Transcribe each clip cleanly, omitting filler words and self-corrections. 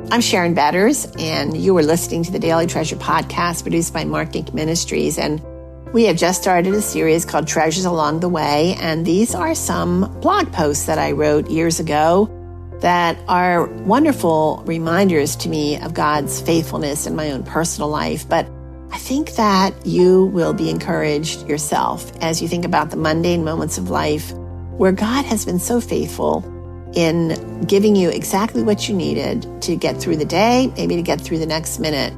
I'm Sharon Betters, and you are listening to the Daily Treasure podcast produced by Mark Inc. Ministries. And we have just started a series called Treasures Along the Way. And these are some blog posts that I wrote years ago that are wonderful reminders to me of God's faithfulness in my own personal life. But I think that you will be encouraged yourself as you think about the mundane moments of life where God has been so faithful in giving you exactly what you needed to get through the day, maybe to get through the next minute.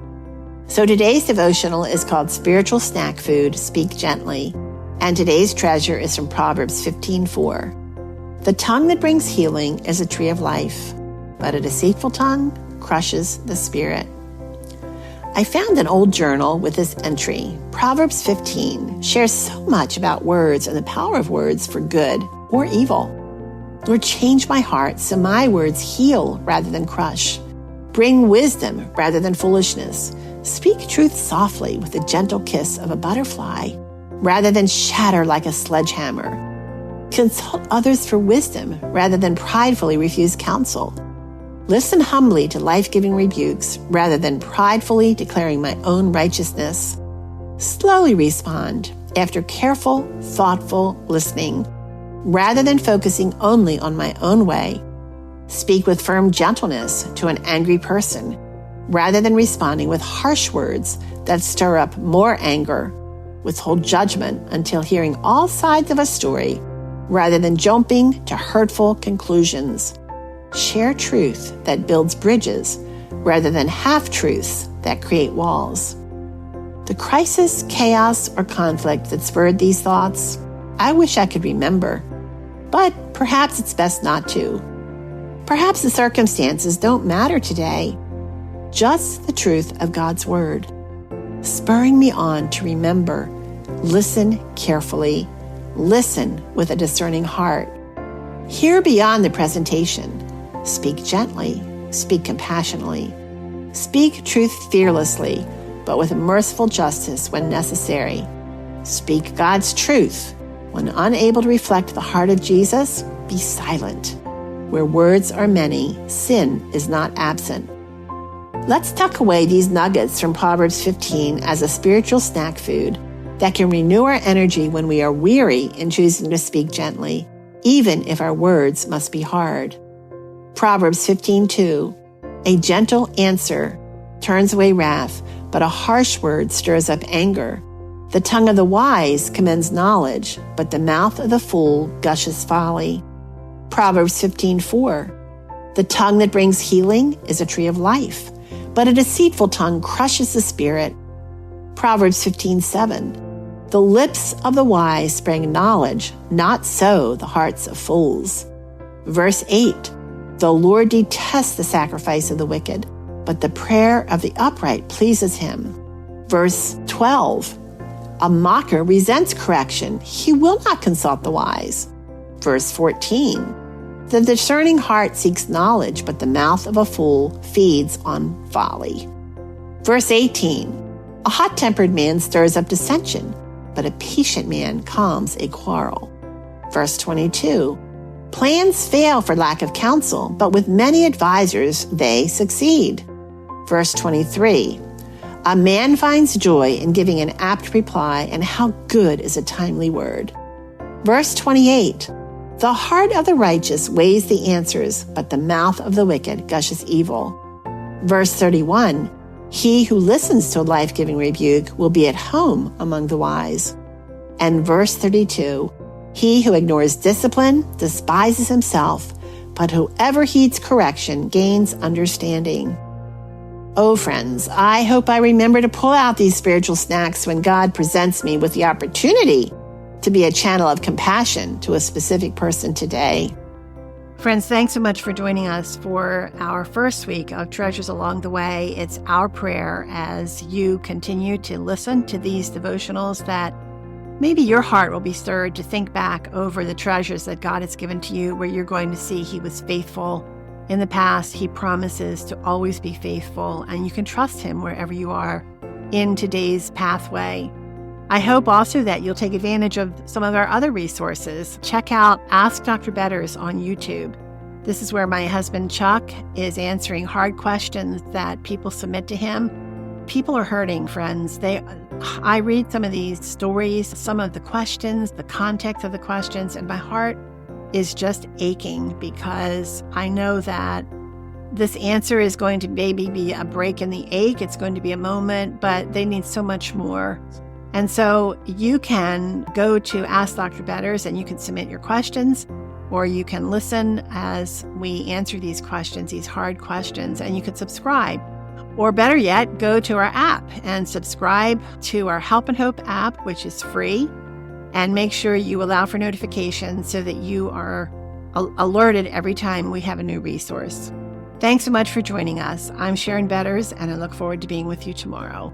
So today's devotional is called Spiritual Snack Food, Speak Gently. And today's treasure is from Proverbs 15:4. The tongue that brings healing is a tree of life, but a deceitful tongue crushes the spirit. I found an old journal with this entry. Proverbs 15 shares so much about words and the power of words for good or evil. Lord, change my heart so my words heal rather than crush. Bring wisdom rather than foolishness. Speak truth softly with the gentle kiss of a butterfly rather than shatter like a sledgehammer. Consult others for wisdom rather than pridefully refuse counsel. Listen humbly to life-giving rebukes rather than pridefully declaring my own righteousness. Slowly respond after careful, thoughtful listening, rather than focusing only on my own way. Speak with firm gentleness to an angry person, rather than responding with harsh words that stir up more anger. Withhold judgment until hearing all sides of a story, rather than jumping to hurtful conclusions. Share truth that builds bridges, rather than half-truths that create walls. The crisis, chaos, or conflict that spurred these thoughts, I wish I could remember, but perhaps it's best not to. Perhaps the circumstances don't matter today, just the truth of God's word, spurring me on to remember, listen carefully, listen with a discerning heart. Hear beyond the presentation, speak gently, speak compassionately, speak truth fearlessly, but with merciful justice when necessary. Speak God's truth. When unable to reflect the heart of Jesus, be silent. Where words are many, sin is not absent. Let's tuck away these nuggets from Proverbs 15 as a spiritual snack food that can renew our energy when we are weary in choosing to speak gently, even if our words must be hard. Proverbs 15:2. A gentle answer turns away wrath, but a harsh word stirs up anger. The tongue of the wise commends knowledge, but the mouth of the fool gushes folly. Proverbs 15:4. The tongue that brings healing is a tree of life, but a deceitful tongue crushes the spirit. Proverbs 15:7. The lips of the wise bring knowledge, not so the hearts of fools. Verse 8. The Lord detests the sacrifice of the wicked, but the prayer of the upright pleases him. Verse 12. A mocker resents correction. He will not consult the wise. Verse 14. The discerning heart seeks knowledge, but the mouth of a fool feeds on folly. Verse 18. A hot-tempered man stirs up dissension, but a patient man calms a quarrel. Verse 22. Plans fail for lack of counsel, but with many advisors they succeed. Verse 23. A man finds joy in giving an apt reply, and how good is a timely word. Verse 28. The heart of the righteous weighs the answers, but the mouth of the wicked gushes evil. Verse 31. He who listens to a life-giving rebuke will be at home among the wise. And verse 32. He who ignores discipline despises himself, but whoever heeds correction gains understanding. Oh, friends, I hope I remember to pull out these spiritual snacks when God presents me with the opportunity to be a channel of compassion to a specific person today. Friends, thanks so much for joining us for our first week of Treasures Along the Way. It's our prayer as you continue to listen to these devotionals that maybe your heart will be stirred to think back over the treasures that God has given to you, where you're going to see He was faithful in the past. He promises to always be faithful, and you can trust Him wherever you are in today's pathway. I hope also that you'll take advantage of some of our other resources. Check out Ask Dr. Betters on YouTube. This is where my husband, Chuck, is answering hard questions that people submit to him. People are hurting, friends. I read some of these stories, some of the questions, the context of the questions, and my heart is just aching because I know that this answer is going to maybe be a break in the ache. It's going to be a moment, but they need so much more. And so you can go to Ask Dr. Betters and you can submit your questions, or you can listen as we answer these questions, these hard questions, and you can subscribe. Or better yet, go to our app and subscribe to our Help and Hope app, which is free, and make sure you allow for notifications so that you are alerted every time we have a new resource. Thanks so much for joining us. I'm Sharon Betters, and I look forward to being with you tomorrow.